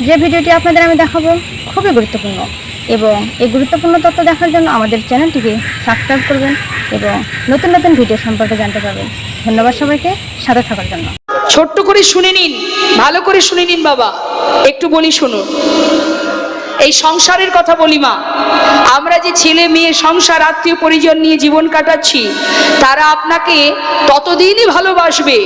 যে ভিডিওটি আপনাদের আমি দেখাবো খুবই গুরুত্বপূর্ণ এবং এই গুরুত্বপূর্ণ তথ্য দেখার জন্য আমাদের চ্যানেলটিকে সাবস্ক্রাইব করবেন এবং নতুন নতুন ভিডিও সম্পর্কে জানতে পারবেন। ধন্যবাদ সবাইকে সাথে থাকার জন্য। ছোট্ট করে শুনে নিন, ভালো করে শুনে নিন বাবা, একটু বলি শুনুন। এই সংসারের কথা বলি মা, আমরা যে ছেলে মেয়ে সংসার আত্মীয় পরিজন নিয়ে জীবন কাটাচ্ছি, তারা আপনাকে ততদিনই ভালোবাসবে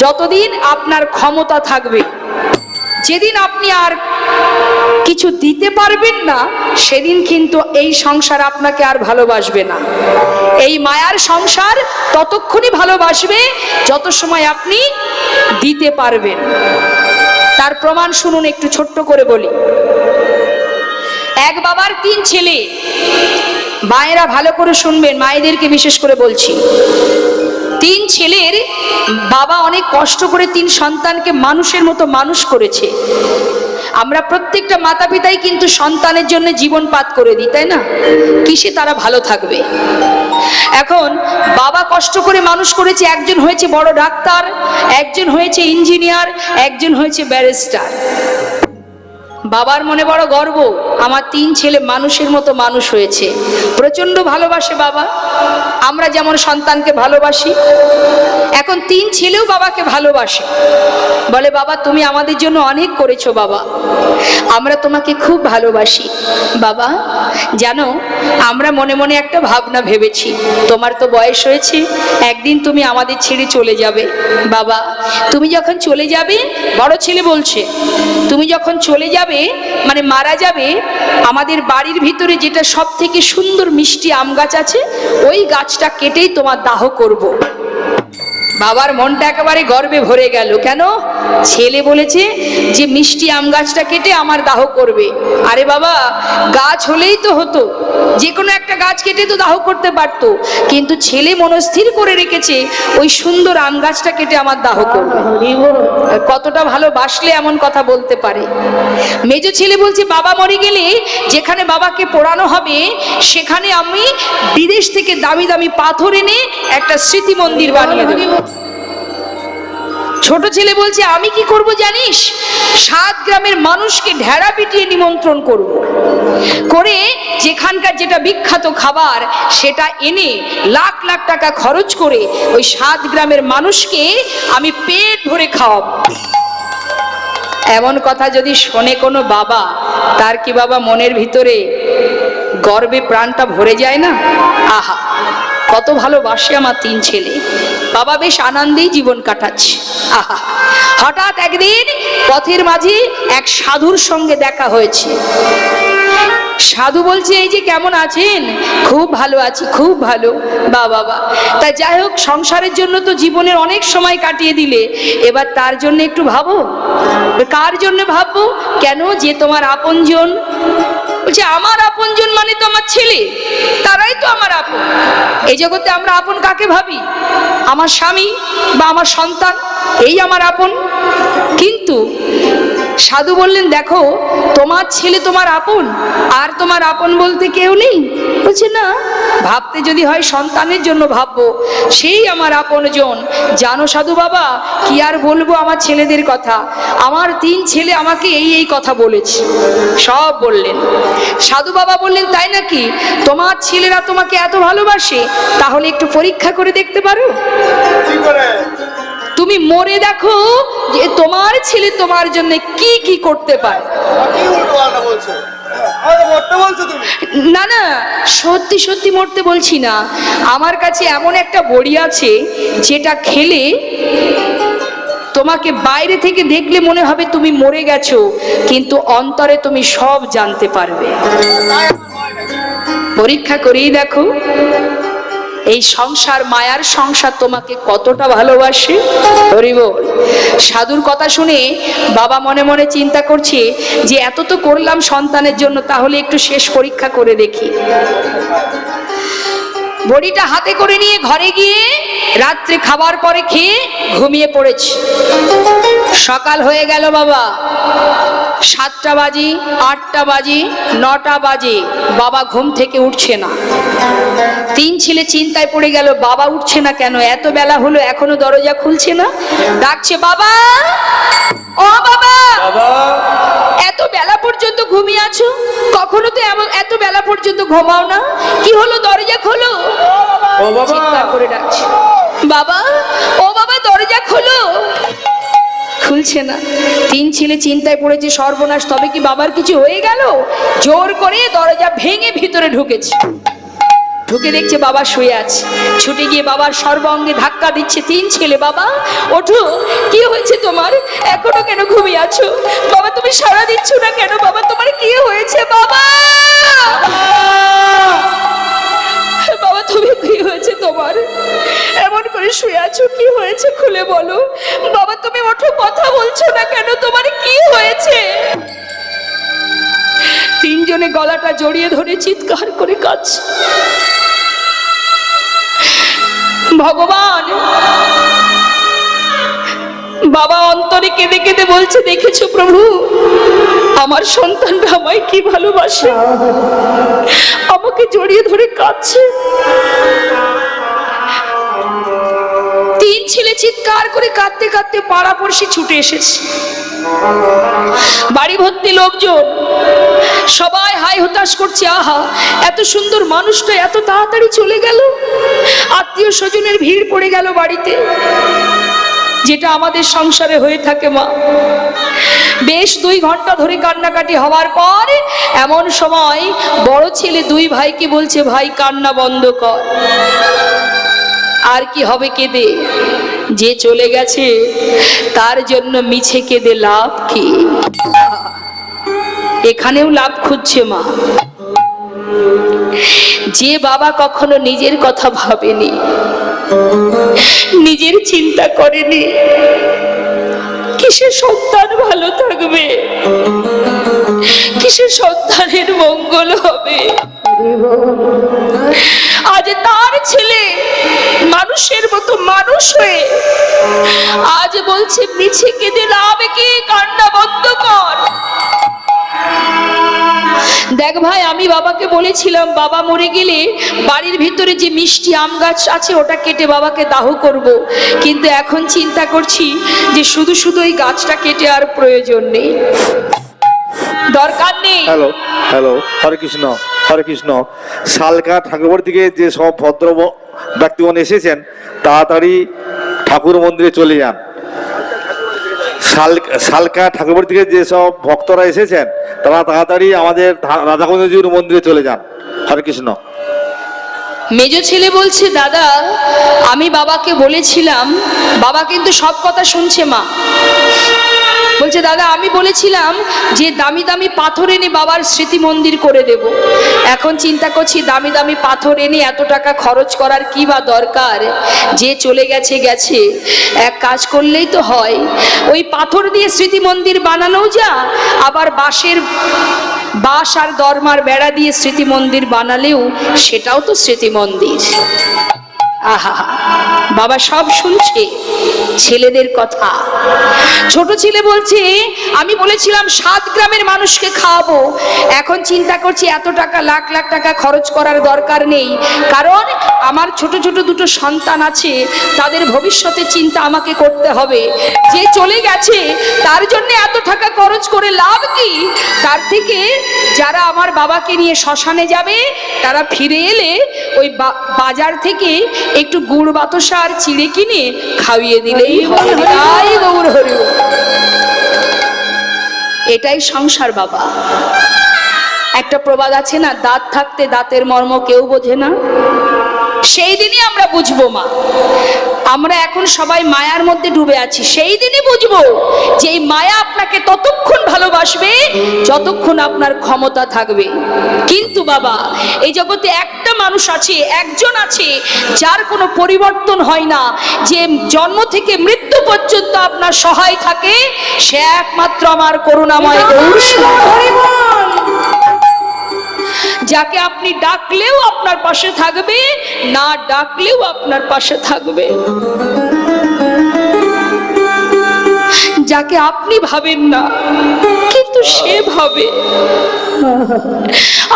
যতদিন আপনার ক্ষমতা থাকবে। যেদিন আপনি আর কিছু দিতে পারবেন না, সেদিন কিন্তু এই সংসার আপনাকে আর ভালোবাসবে না। এই মায়ার সংসার ততক্ষণই ভালোবাসবে যত সময় আপনি দিতে পারবেন। তার প্রমাণ শুনুন, একটু ছোট্ট করে বলি। এক বাবার 3 ছেলে। মায়েরা ভালো করে শুনবেন, মায়েদেরকে বিশেষ করে বলছি। 3 ছেলের বাবা অনেক কষ্ট করে 3 সন্তানকে মানুষের মতো মানুষ করেছে। আমরা প্রত্যেকটা মাতা পিতাই কিন্তু সন্তানের জন্য জীবনপাত করে দিই, তাই না? কিসে তারা ভালো থাকবে। এখন বাবা কষ্ট করে মানুষ করেছে, একজন হয়েছে বড় ডাক্তার, একজন হয়েছে ইঞ্জিনিয়ার, একজন হয়েছে ব্যারিস্টার। বাবার মনে বড় গর্ব, আমার 3 ছেলে মানুষের মতো মানুষ হয়েছে। প্রচন্ড ভালোবাসে বাবা, আমরা যেমন সন্তানকে ভালোবাসি। এখন 3 ছেলেও বাবাকে ভালোবাসে, বলে বাবা তুমি আমাদের জন্য অনেক করেছো বাবা, আমরা তোমাকে খুব ভালোবাসি। বাবা জানো, আমরা মনে মনে একটা ভাবনা ভেবেছি, তোমার তো বয়স হয়েছে, একদিন তুমি আমাদের ছেড়ে চলে যাবে। বাবা তুমি যখন চলে যাবে, বড় ছেলে বলছে, তুমি যখন চলে যাবে মানে মারা যাবে, আমাদের বাড়ির ভিতরে যেটা সব থেকে সুন্দর মিষ্টি আম গাছ আছে, ওই গাছটা কেটেই তোমার দাহ করব। বাবার মনটা একেবারে গর্বে ভরে গেল। কেন? ছেলে বলেছে যে মিষ্টি আম গাছটা কেটে আমার দাহ করবে। আরে বাবা, গাছ হলেই তো হতো, যে কোনো একটা গাছ কেটে তো দাহ করতে পারতো, কিন্তু ছেলে মনস্থির করে রেখেছে ওই সুন্দর আম গাছটা কেটে আমার দাহ করবে। কতটা ভালোবাসলে এমন কথা বলতে পারে। মেজো ছেলে বলছে বাবা মরে গেলে যেখানে বাবাকে পোড়ানো হবে, সেখানে আমি বিদেশ থেকে দামি দামি পাথর এনে একটা স্মৃতি মন্দির বানিয়ে দেব। ছোট ছেলে বলছে আমি কি করব জানিস, 7 গ্রামের মানুষকে ঢেড়া পিটিয়ে নিমন্ত্রণ করব, করে যেখানকার যেটা বিখ্যাত খাবার সেটা এনে লাখ লাখ টাকা খরচ করে ওই 7 গ্রামের মানুষকে আমি পেট ভরে খাওয়াবো। এমন কথা যদি শোনে কোনো বাবা, তার কি বাবা মনের ভিতরে গর্বে প্রাণটা ভরে যায় না? আহা, কত ভালোবাসে আমার 3 ছেলে। বাবা বেশ আনন্দেই জীবন কাটাচ্ছে। আহা, হঠাৎ একদিন পথের মাঝে এক সাধুর সঙ্গে দেখা হয়েছে। সাধু বলছে এই যে কেমন আছেন? খুব ভালো আছি, খুব ভালো। বাবা, তা যাই হোক, সংসারের জন্য তো জীবনের অনেক সময় কাটিয়ে দিলে, এবার তার জন্য একটু ভাবো। কার জন্য ভাববো? কেন? যে তোমার আপনজন। বলছে আমার আপনজন মানে তো আমার ছেলে, তারাই তো আমার আপন। এই জগতে আমরা আপন কাকে ভাবি? আমার স্বামী বা আমার সন্তান, এই আমার আপন। কিন্তু সাধু বললেন দেখো, তোমার ছেলে তোমার আপন, আর তোমার আপন বলতে কেউ নেই। বলছে না, ভাবতে যদি হয় সন্তানের জন্য ভাববো, সেই আমার আপনজন। জানো সাধু বাবা, কি আর বলবো আমার ছেলেদের কথা, আমার 3 ছেলে আমাকে এই এই কথা বলেছে। সব বললেন। সাধু বাবা বললেন তাই নাকি? তোমার ছেলেরা তোমাকে এত ভালোবাসে, তাহলে একটু পরীক্ষা করে দেখতে পারো। তুমি মরে দেখো যে তোমার ছেলে তোমার জন্য কি কি করতে পারে। না না, সত্যি সত্যি মরতে বলছি না। আমার কাছে এমন একটা বড়ি আছে, যেটা খেলে তোমাকে বাইরে থেকে দেখলে মনে হবে তুমি মরে গেছো, কিন্তু অন্তরে তুমি সব জানতে পারবে। পরীক্ষা করেই দেখো এই সংসার, মায়ার সংসার তোমাকে কতটা ভালোবাসে। হরি বল। সাধুর কথা শুনে বাবা মনে মনে চিন্তা করছে যে এত তো করলাম সন্তানের জন্য, তাহলে একটু শেষ পরীক্ষা করে দেখি। বড়িটা হাতে করে নিয়ে ঘরে গিয়ে রাত্রে খাবার পরে খেয়ে ঘুমিয়ে পড়েছে। সকাল হয়ে গেল বাবা, 7টা বাজে, 8টা বাজে, 9টা বাজে, বাবা ঘুম থেকে উঠছে না। 3 ছেলে চিন্তায় পড়ে গেল, বাবা উঠছে না কেন, এত বেলা হলো এখনো দরজা খুলছে না। ডাকছে বাবা, ও বাবা, এত কখনো তো এত বেলা পর্যন্ত ঘুমাও না, কি হলো? দরজা খোলো। ও বাবা, চিৎকার করে ডাকছে, বাবা, ও বাবা দরজা খোলো। খুলছে না। তিন ছেলে চিন্তায় পড়েছে, সর্বনাশ, তবে কি বাবার কিছু হয়ে গেল? জোর করে দরজা ভেঙে ভিতরে ঢুকেছে। ঢুকে দেখছে বাবা শুয়ে আছে। ছুটে গিয়ে বাবার সর্বাঙ্গে ধাক্কা দিচ্ছে তিন ছেলে, বাবা ওঠো, কি হয়েছে তোমার? এখনো কেন ঘুমিয়ে আছো? বাবা তুমি সাড়া দিচ্ছ না কেন? বাবা তোমার কি হয়েছে? বাবা, বাবা তুমি কি হয়েছে তোমার? এমন করে শুয়ে আছো, কি হয়েছে খুলে বলো। বাবা তুমি ওঠো, কথা বলছো না কেন? তোমার কি হয়েছে? তিনজনে গলাটা জড়িয়ে ধরে চিৎকার করে কাঁদছে। ভগবান, বাবা অন্তরে কেঁদে কেঁদে বলছে, দেখেছো প্রভু, আমার সন্তানরা আমায় কি ভালোবাসে, আমাকে জড়িয়ে ধরে কাঁদছে। তিন ছেলে চিৎকার করে কাঁদতে কাঁদতে পাড়াপড়শি ছুটে এসেছে। বাড়ি ভর্তি লোকজন, সবাই হাই হতাশ করছে, আহা এত সুন্দর মানুষটা এত তাড়াতাড়ি চলে গেল। আত্মীয় স্বজনের ভিড় পড়ে গেল বাড়িতে, যেটা আমাদের সংসারে হয়ে থাকে মা। বেশ 2 ঘন্টা ধরে কান্নাকাটি হওয়ার পর এমন সময় বড় ছেলে দুই ভাইকে বলছে, ভাই কান্না বন্ধ কর। আর কি হবে কেঁদে? যে চলে গেছে তার জন্য মিছে কেঁদে লাভ কি? এখানেও লাভ খুঁজছে মা। যে বাবা কখনো নিজের কথা ভাবেনি, নিজের চিন্তা করেনি, কিসের সন্তান ভালো থাকবে, কিসের সন্তানের মঙ্গল হবে? আজ তার ছেলে মানুষের মতো মানুষ হয়ে আজ বলছে মিছে কেঁদে লাভ কি, কান্না বন্ধ কর। দেখ ভাই, আমি বাবাকে বলেছিলাম বাবা মরে গেলে বাড়ির ভিতরে যে মিষ্টি আম গাছ আছে ওটা কেটে বাবাকে দাহ করব, কিন্তু এখন চিন্তা করছি যে শুধু শুধু এই গাছটা কেটে আর প্রয়োজন নেই, দরকার নেই। হ্যালো হ্যালো, হরে কৃষ্ণ হরে কৃষ্ণ। শালকা ঠাকুর দিকে যে সব ভদ্র ব্যক্তিগণ এসেছেন তাড়াতাড়ি ঠাকুর মন্দিরে চলে যান। শালকা ঠাকুর দিকে যে সব ভক্তরা এসেছেন তারা তাড়াতাড়ি আমাদের রাধাকুঞ্জজির মন্দিরে চলে যান। হরে কৃষ্ণ। মেজো ছেলে বলছে, দাদা আমি বাবাকে বলেছিলাম, বাবা কিন্তু সব কথা শুনছে মা। বলছে, দাদা আমি বলেছিলাম যে দামি দামি পাথর এনে বাবার স্মৃতি মন্দির করে দেব। এখন চিন্তা করছি দামি দামি পাথর এনে এত টাকা খরচ করার কি বা দরকার? যে চলে গেছে গেছে, এক কাজ করলেই তো হয়, ওই পাথর দিয়ে স্মৃতি মন্দির বানানোও যা, আবার বাঁশ আর দরমার বেড়া দিয়ে স্মৃতি মন্দির বানালেও সেটাও তো স্মৃতি মন্দির। আহা, বাবা সব শুনছে ছেলেদের কথা। ছোট ছেলে বলছে, আমি বলেছিলাম 7 গ্রামের মানুষকে খাওয়াবো, এখন চিন্তা করছি এত টাকা লাখ লাখ টাকা খরচ করার দরকার নেই, কারণ আমার ছোট ছোট 2টো সন্তান আছে, তাদের ভবিষ্যতের চিন্তা আমাকে করতে হবে। যে চলে গেছে তার জন্য এত টাকা খরচ করে লাভ কি? তার থেকে যারা আমার বাবাকে নিয়ে শ্মশানে যাবে তারা ফিরে এলে ওই বাজার থেকে একটু গুড় বাতাসা আর চিড়ে কিনে খাইয়ে দিলেই হবে। তাই গৌর হরি, এটাই সংসার বাবা। একটা প্রবাদ আছে না, দাঁত থাকতে দাঁতের মর্ম কেউ বোঝে না। সেই দিনই আমরা বুঝবো মা, আমরা এখন সবাই মায়ার মধ্যে ডুবে আছি, সেই দিনই বুঝবো যে এই মায়া আপনাকে ততক্ষণ ভালোবাসবে যতক্ষণ আপনার ক্ষমতা থাকবে। কিন্তু বাবা, এই জগতে একটা মানুষ আছে, একজন আছে যার কোনো পরিবর্তন হয় না, যে জন্ম থেকে মৃত্যু পর্যন্ত আপনার সহায় থাকে, সে একমাত্র আমার করুণাময় গৌর শিব। যাকে আপনি ডাকলেও আপনার পাশে থাকবে, না ডাকলেও আপনার পাশে থাকবে। যাকে আপনি ভাবেন না কিন্তু সে ভাবে।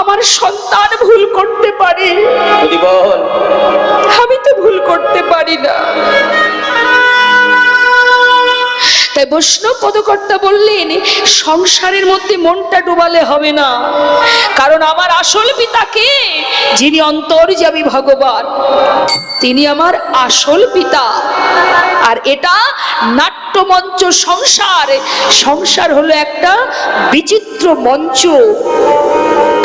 আমার সন্তান ভুল করতে পারে, আমি তো ভুল করতে পারি না। তাই বৈষ্ণব পদকর্তা বললেন, সংসারের মধ্যে মনটা ডোবালে হবে না, কারণ আমার আসল পিতাকে, যিনি অন্তর্যামী ভগবান, তিনি আমার আসল পিতা। আর এটা নাট্যমঞ্চ সংসার। সংসার হলো একটা বিচিত্র মঞ্চ।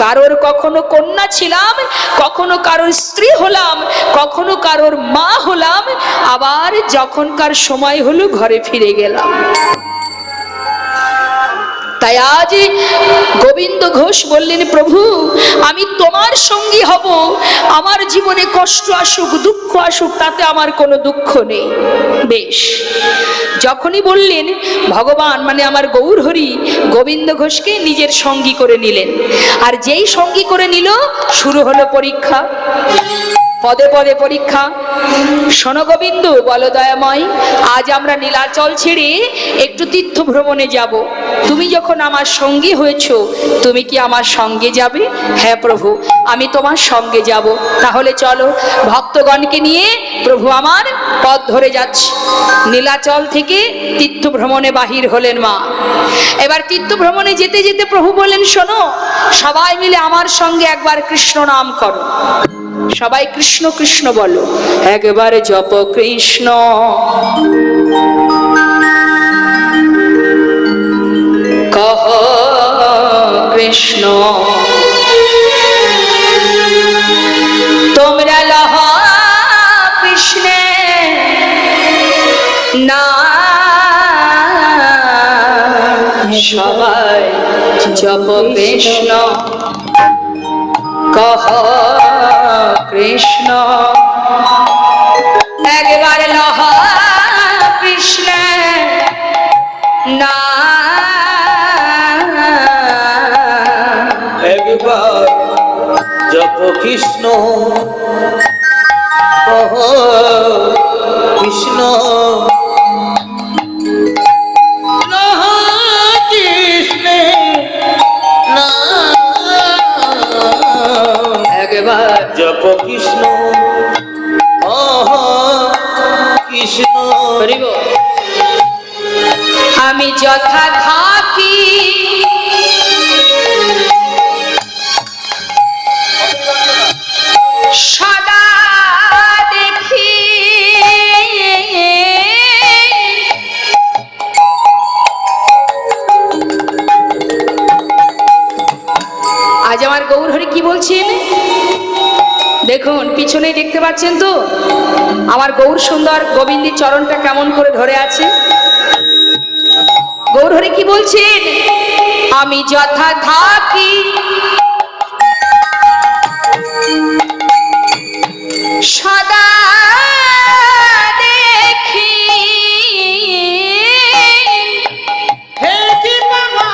কারোর কখনো কন্যা ছিলাম, কখনো কারোর স্ত্রী হলাম, কখনো কারোর মা হলাম, আবার যখনকার সময় হলো ঘরে ফিরে গেলাম। তাই আজ গোবিন্দ ঘোষ বললেন, প্রভু আমি তোমার সঙ্গী হব, আমার জীবনে কষ্ট আসুক, দুঃখ আসুক, তাতে আমার কোনো দুঃখ নেই। বেশ, যখনই বললেন, ভগবান মানে আমার গৌর হরি গোবিন্দ ঘোষকে নিজের সঙ্গী করে নিলেন। আর যেই সঙ্গী করে নিল, শুরু হলো পরীক্ষা, পদে পদে পরীক্ষা। শোনো গোবিন্দ, বলো দয়াময়, আজ আমরা নীলাচল ছেড়ে একটু তীর্থ ভ্রমণে যাব। তুমি যখন আমার সঙ্গী হয়েছ, তুমি কি আমার সঙ্গে যাবে? হ্যাঁ প্রভু, আমি তোমার সঙ্গে যাব। তাহলে চলো। ভক্তগণকে নিয়ে প্রভু আমার পথ ধরে যাচ্ছে। নীলাচল থেকে তীর্থ ভ্রমণে বাহির হলেন মা। এবার তীর্থ ভ্রমণে যেতে যেতে প্রভু বললেন, শোনো, সবাই মিলে আমার সঙ্গে একবার কৃষ্ণ নাম করো। সবাই কৃষ্ণ কৃষ্ণ বলো। একবারে জপ কৃষ্ণ কহ কৃষ্ণ, তোমরা লহ কৃষ্ণে না, সবাই জপ কৃষ্ণ কহ কৃষ্ণ। একবার লহ কৃষ্ণ না, একবার জপ কৃষ্ণ কহ কৃষ্ণ, লহ কৃষ্ণ না, একবার জপ কৃষ্ণ কহ কৃষ্ণ। করিব। আমি যথা থাকি সদা দেখি, আজ আমার গৌর হরি কি বলছেন দেখুন, পিছনে দেখতে পাচ্ছেন তো আমার গৌর সুন্দর গোবিন্দের চরণটা কেমন করে ধরে আছে। গৌর হরি কি বলছেন, আমি যথা থাকি সদা দেখি, হে কি বাবা,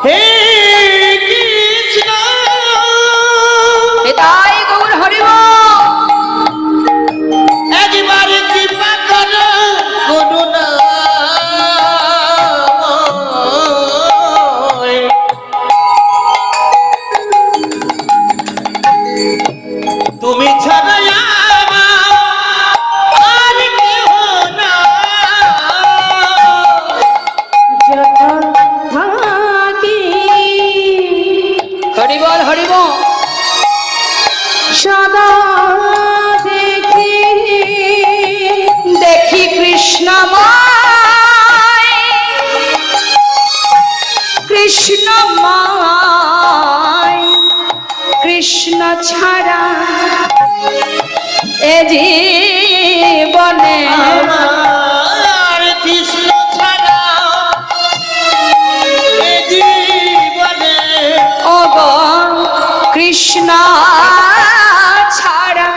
হে কৃষ্ণ, তাই গৌর হরি একবার কৃপা করো করুণা, তুমি ছাড়া আর কেহ না, হরিবল হরিবল। সদা দেখি দেখি কৃষ্ণময়, কৃষ্ণময়, কৃষ্ণ ছাড়া এ জীবনে আমার কৃষ্ণ ছাড়া এ জীবনে, ও গো কৃষ্ণ ছাড়া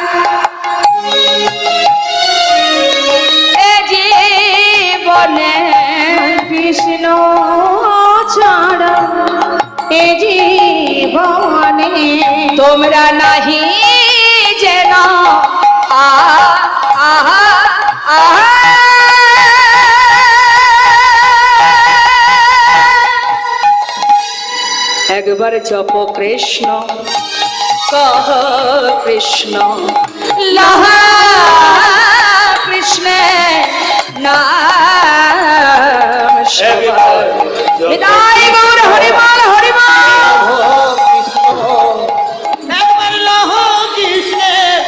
এ জীবনে, কৃষ্ণ ছাড়া এ জীবনে তোমরা নাহি যেন একবার এবার জপ কৃষ্ণ কহ কৃষ্ণ লহা কৃষ্ণ নাম সবার বিদায় গৌর হরি বল হরি বল। একবার লহ কৃষ্ণের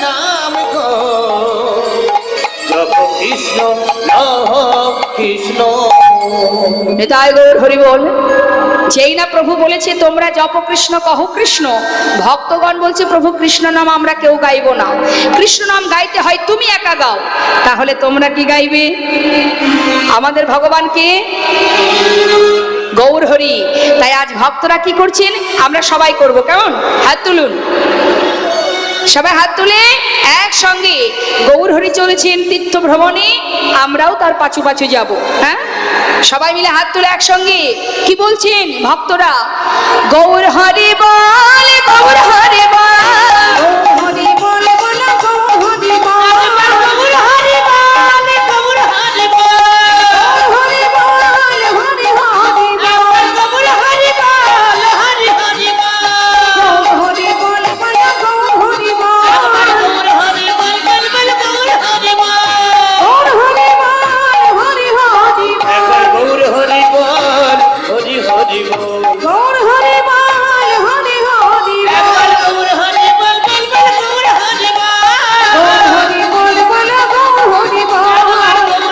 নাম গো জপ কৃষ্ণ লহ কৃষ্ণ। নিতাই গৌর হরি বল। যেই না প্রভু বলেছে তোমরা জপ কৃষ্ণ কহ কৃষ্ণ, ভক্তগণ বলছে প্রভু কৃষ্ণ নাম আমরা কেউ গাইবো না, কৃষ্ণ নাম গাইতে হয় তুমি একা গাও। তাহলে তোমরা কি গাইবে? আমাদের ভগবানকে গৌর হরি। তাই আজ ভক্তরা কি করছেন? আমরা সবাই করব, কেমন? হাত তুলুন, সবাই হাত তুলে একসঙ্গে গৌর হরি চলেছেন তীর্থ ভ্রমণে, আমরাও তার পাছু পাছু যাব। হ্যাঁ, সবাই মিলে হাত তুলে একসঙ্গে কি বলছেন ভক্তরা? গৌর হরি বল গৌর হরি বল হরি বল বল গৌর হরি বল গৌর হরি বল গৌর হরি বল হরি বল হরি হরি একবার গৌর হরি বল হরি হরি বল হরি বল বল গৌর হরি বল একবার গৌর হরি বল বল বল গৌর হরি বল গৌর হরি বল হরি হরি একবার গৌর হরি বল হরি হরি বল গৌর হরি বল হরি হরি একবার গৌর হরি বল বল বল গৌর হরি বল হরি বল বল গৌর হরি বল একবার গৌর হরি বল বল বল গৌর হরি বল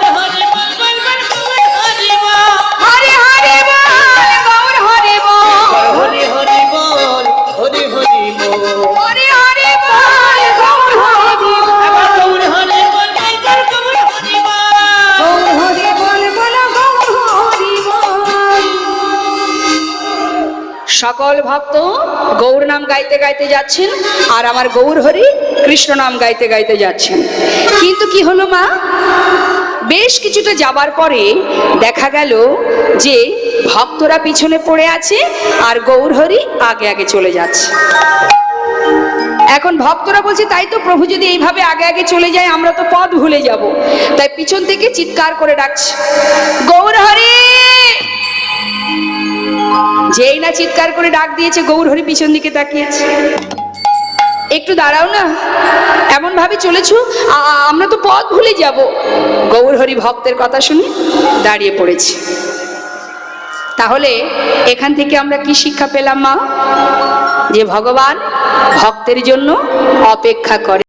হরি হরি বল গৌর হরি বল একবার হরি হরি বল হরি হরি বল হরি হরি বল গৌর হরি বল একবার গৌর হরি বল বল বল গৌর হরি বল গৌর হরি বল বল গৌর হরি বল। সকল ভক্ত গৌর নাম গাইতে গাইতে যাচ্ছেন, আর আমার গৌর হরি কৃষ্ণ নাম গাইতে গাইতে যাচ্ছেন। কিন্তু কি হলো মা? বেশ কিছুটা যাবার পরে দেখা গেল যে ভক্তরা পিছনে পড়ে আছে আর গৌর হরি আগে আগে চলে যাচ্ছে। এখন ভক্তরা বলছে তাই তো প্রভু যদি এইভাবে আগে আগে চলে যায় আমরা তো পথ ভুলে যাব। তাই পিছন থেকে চিৎকার করে ডাকছে গৌর হরি। যেই না চিৎকার করে ডাক দিয়েছে গৌর হরি পিছন দিকে তাকিয়েছে। একটু দাঁড়াও না, এমন ভাবে চলেছো আমরা তো পথ ভুলে যাব। গৌর হরি ভক্তের কথা শুনে দাঁড়িয়ে পড়েছে। তাহলে এখান থেকে আমরা কি শিক্ষা পেলাম মা? যে ভগবান ভক্তের জন্য অপেক্ষা করে।